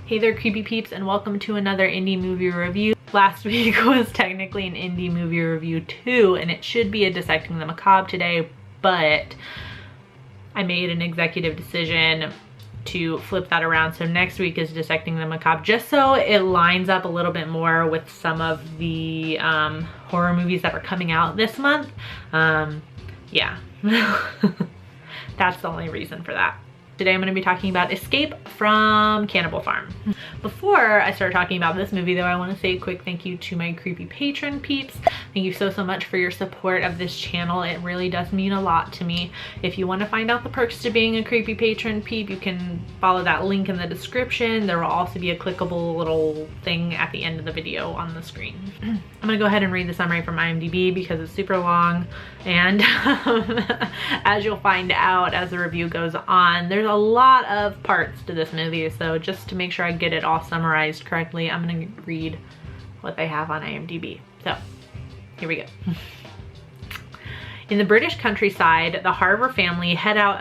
Hey there, creepy peeps, and welcome to another indie movie review. Last week was technically an indie movie review too, and it should be a Dissecting the Macabre today, but I made an executive decision to flip that around. So next week is Dissecting the Macabre, just so it lines up a little bit more with some of the horror movies that are coming out this month. Yeah, that's the only reason for that. Today I'm going to be talking about Escape from Cannibal Farm. Before I start talking about this movie though, I want to say a quick thank you to my creepy patron peeps. Thank you so much for your support of this channel. It really does mean a lot to me. If you want to find out the perks to being a creepy patron peep, you can follow that link in the description. There will also be a clickable little thing at the end of the video on the screen. I'm going to go ahead and read the summary from IMDb because it's super long, and as you'll find out as the review goes on, there's a lot of parts to this movie, so just to make sure I get it all summarized correctly, I'm gonna read what they have on IMDb. So here we go. In the British countryside, the Harver family head out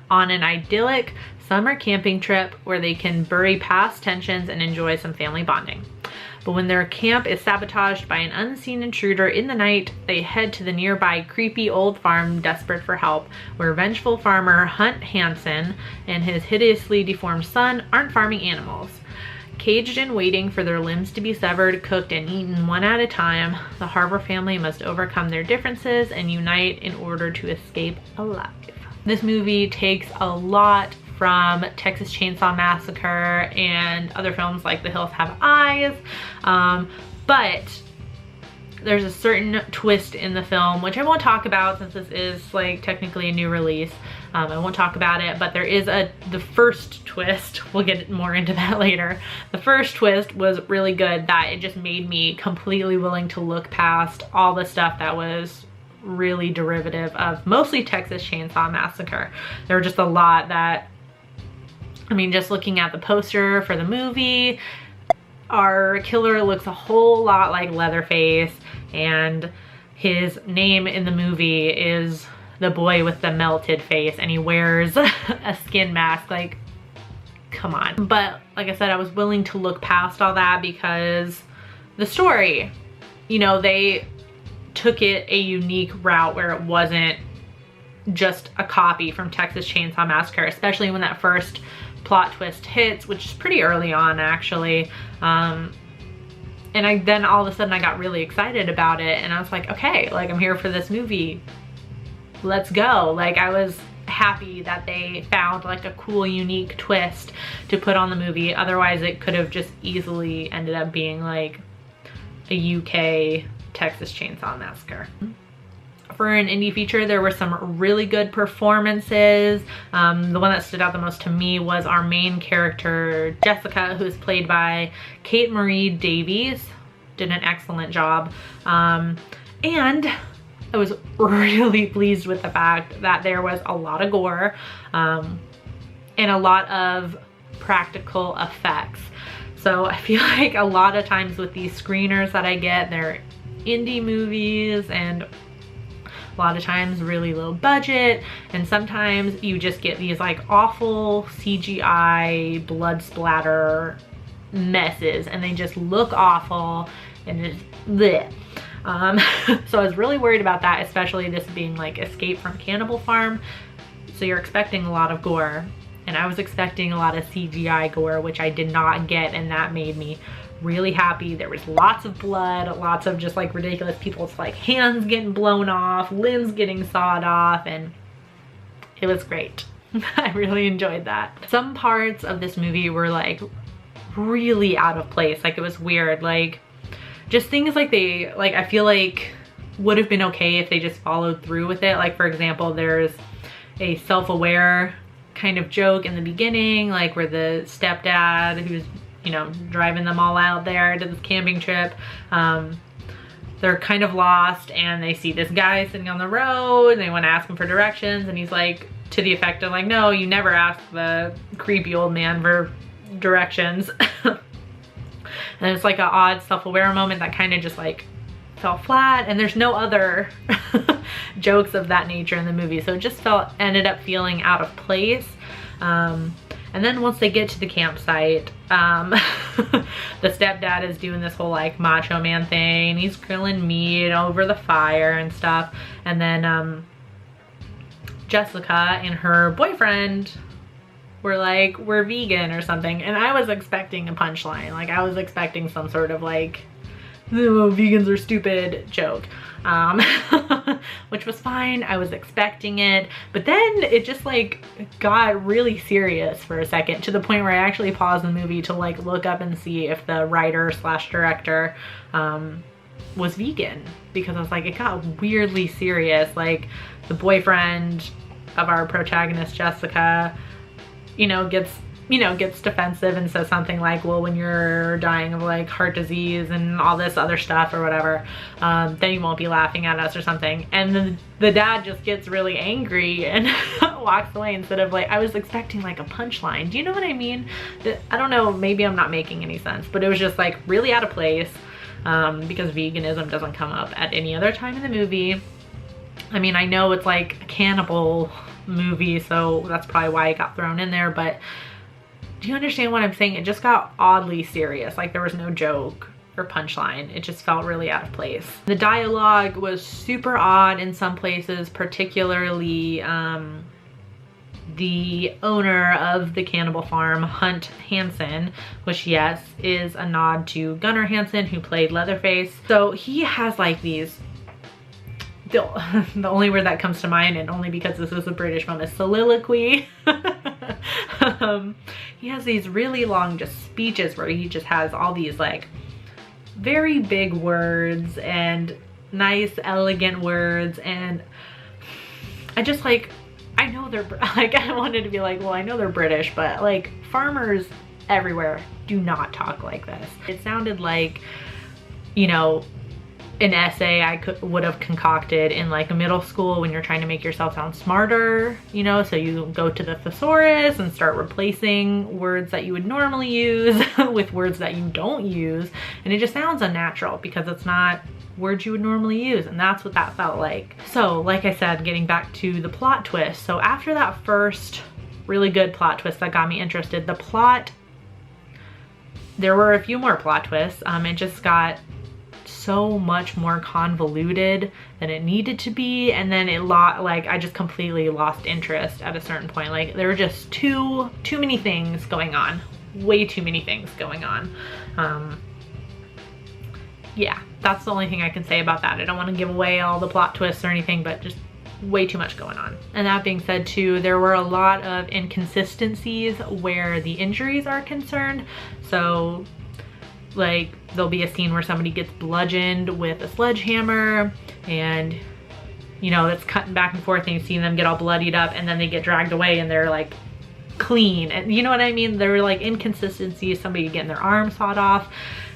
on an idyllic summer camping trip where they can bury past tensions and enjoy some family bonding. But when their camp is sabotaged by an unseen intruder in the night, they head to the nearby creepy old farm desperate for help, where vengeful farmer Hunt Hansen and his hideously deformed son aren't farming animals. Caged and waiting for their limbs to be severed, cooked, and eaten one at a time, the Harver family must overcome their differences and unite in order to escape alive. This movie takes a lot from Texas Chainsaw Massacre and other films like The Hills Have Eyes, but there's a certain twist in the film, which I won't talk about since this is like technically a new release. I won't talk about it, but there is the first twist. We'll get more into that later. The first twist was really good, that it just made me completely willing to look past all the stuff that was really derivative of mostly Texas Chainsaw Massacre. There were just a lot that, I mean, just looking at the poster for the movie, our killer looks a whole lot like Leatherface, and his name in the movie is the boy with the melted face, and he wears a skin mask. Like, come on. But like I said, I was willing to look past all that because the story, you know, they took it a unique route where it wasn't just a copy from Texas Chainsaw Massacre, especially when that first plot twist hits, which is pretty early on actually. And then all of a sudden I got really excited about it, and I was like, okay, like, I'm here for this movie. Let's go. Like, I was happy that they found like a cool, unique twist to put on the movie. Otherwise it could have just easily ended up being like a UK Texas Chainsaw Massacre. For an indie feature, there were some really good performances. The one that stood out the most to me was our main character, Jessica, who's played by Kate Marie Davies. Did an excellent job. And I was really pleased with the fact that there was a lot of gore and a lot of practical effects. So I feel like a lot of times with these screeners that I get, they're indie movies and a lot of times really low budget, and sometimes you just get these like awful CGI blood splatter messes, and they just look awful and just bleh. So I was really worried about that, especially this being like Escape from Cannibal Farm, so you're expecting a lot of gore, and I was expecting a lot of CGI gore, which I did not get, and that made me really happy. There was lots of blood, lots of just like ridiculous people's like hands getting blown off, limbs getting sawed off, and it was great. I really enjoyed that. Some parts of this movie were like really out of place. Like, it was weird, like just things like I feel like would have been okay if they just followed through with it. Like, for example, there's a self-aware kind of joke in the beginning, like where the stepdad, who's, you know, driving them all out there to this camping trip, they're kind of lost, and they see this guy sitting on the road, and they want to ask him for directions, and he's like, to the effect of like, no, you never ask the creepy old man for directions. And it's like an odd self-aware moment that kind of just like fell flat, and there's no other jokes of that nature in the movie, so it just ended up feeling out of place. And And then once they get to the campsite, the stepdad is doing this whole like macho man thing. He's grilling meat over the fire and stuff. And then Jessica and her boyfriend were like, we're vegan or something. And I was expecting a punchline. Like I was expecting some sort of like, oh, vegans are stupid joke. Which was fine. I was expecting it, but then it just like got really serious for a second, to the point where I actually paused the movie to like look up and see if the writer slash director was vegan, because I was like, it got weirdly serious. Like the boyfriend of our protagonist Jessica, gets defensive and says something like, well, when you're dying of like heart disease and all this other stuff or whatever, then you won't be laughing at us or something. And then the dad just gets really angry and walks away, instead of like, I was expecting like a punchline. Do you know what I mean? I don't know, maybe I'm not making any sense, but it was just like really out of place, because veganism doesn't come up at any other time in the movie. I mean, I know it's like a cannibal movie, so that's probably why it got thrown in there, but do you understand what I'm saying? It just got oddly serious. Like there was no joke or punchline. It just felt really out of place. The dialogue was super odd in some places, particularly the owner of the cannibal farm, Hunt Hansen, which yes, is a nod to Gunnar Hansen, who played Leatherface. So he has like these, the only word that comes to mind, and only because this is a British film, is soliloquy. He has these really long just speeches where he just has all these like very big words and nice elegant words, and I just like, I know they're like, I wanted to be like, well, I know they're British, but like farmers everywhere do not talk like this. It sounded like, an essay I would have concocted in like a middle school when you're trying to make yourself sound smarter, so you go to the thesaurus and start replacing words that you would normally use with words that you don't use, and it just sounds unnatural because it's not words you would normally use, and that's what that felt like. So like I said, getting back to the plot twist, so after that first really good plot twist that got me interested, there were a few more plot twists. It just got so much more convoluted than it needed to be, and then I just completely lost interest at a certain point. Like there were just too many things going on, way too many things going on. Yeah, that's the only thing I can say about that. I don't want to give away all the plot twists or anything, but just way too much going on. And that being said too, there were a lot of inconsistencies where the injuries are concerned. So like there'll be a scene where somebody gets bludgeoned with a sledgehammer, and it's cutting back and forth, and you see them get all bloodied up, and then they get dragged away and they're like clean, and you know what I mean? There were like inconsistencies, somebody getting their arm sawed off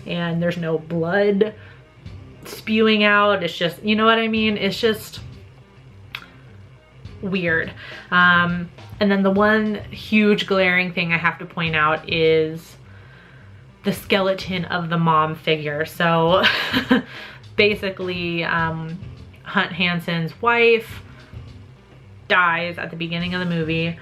and there's no blood spewing out. It's just, you know what I mean? It's just weird. And then the one huge glaring thing I have to point out is the skeleton of the mom figure. So basically Hunt Hansen's wife dies at the beginning of the movie.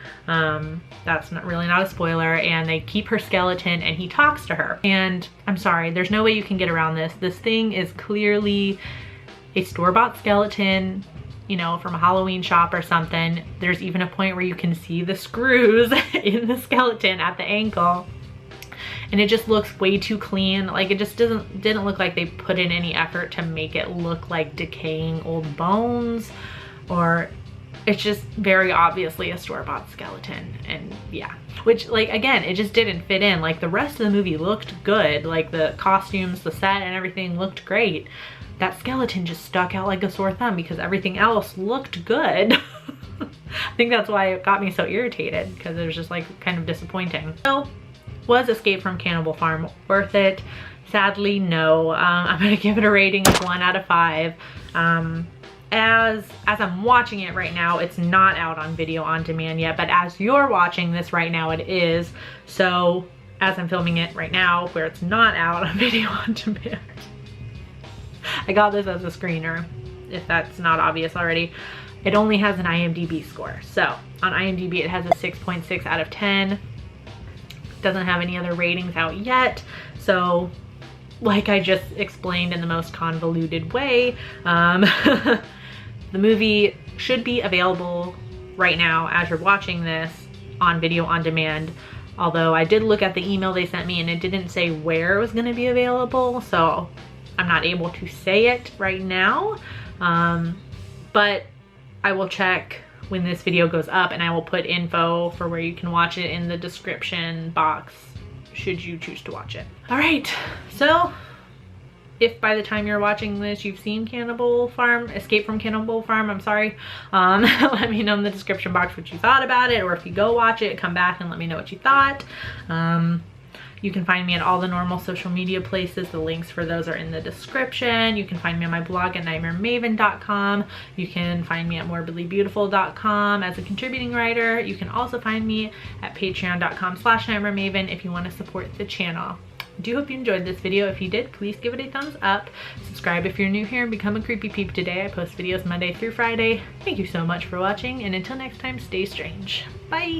That's really not a spoiler, and they keep her skeleton and he talks to her. And I'm sorry, there's no way you can get around this. This thing is clearly a store-bought skeleton, from a Halloween shop or something. There's even a point where you can see the screws in the skeleton at the ankle. And it just looks way too clean. Like it just didn't look like they put in any effort to make it look like decaying old bones, or it's just very obviously a store-bought skeleton. And yeah, which like, again, it just didn't fit in. Like the rest of the movie looked good. Like the costumes, the set and everything looked great. That skeleton just stuck out like a sore thumb because everything else looked good. I think that's why it got me so irritated, because it was just like kind of disappointing. So was Escape from Cannibal Farm worth it? Sadly, no. I'm gonna give it a rating of 1 out of 5. As I'm watching it right now, it's not out on video on demand yet, but as you're watching this right now, it is. So as I'm filming it right now, where it's not out on video on demand, I got this as a screener, if that's not obvious already. It only has an IMDb score. So on IMDb, it has a 6.6 out of 10. Doesn't have any other ratings out yet. So like I just explained in the most convoluted way, the movie should be available right now as you're watching this on video on demand. Although I did look at the email they sent me and it didn't say where it was going to be available, so I'm not able to say it right now. But I will check when this video goes up, and I will put info for where you can watch it in the description box should you choose to watch it. All right, so if by the time you're watching this you've seen Escape from Cannibal Farm, I'm sorry, let me know in the description box what you thought about it, or if you go watch it, come back and let me know what you thought. You can find me at all the normal social media places. The links for those are in the description. You can find me on my blog at nightmaremaven.com. You can find me at morbidlybeautiful.com as a contributing writer. You can also find me at patreon.com/nightmaremaven if you want to support the channel. I do hope you enjoyed this video. If you did, please give it a thumbs up. Subscribe if you're new here and become a creepy peep today. I post videos Monday through Friday. Thank you so much for watching, and until next time, stay strange. Bye!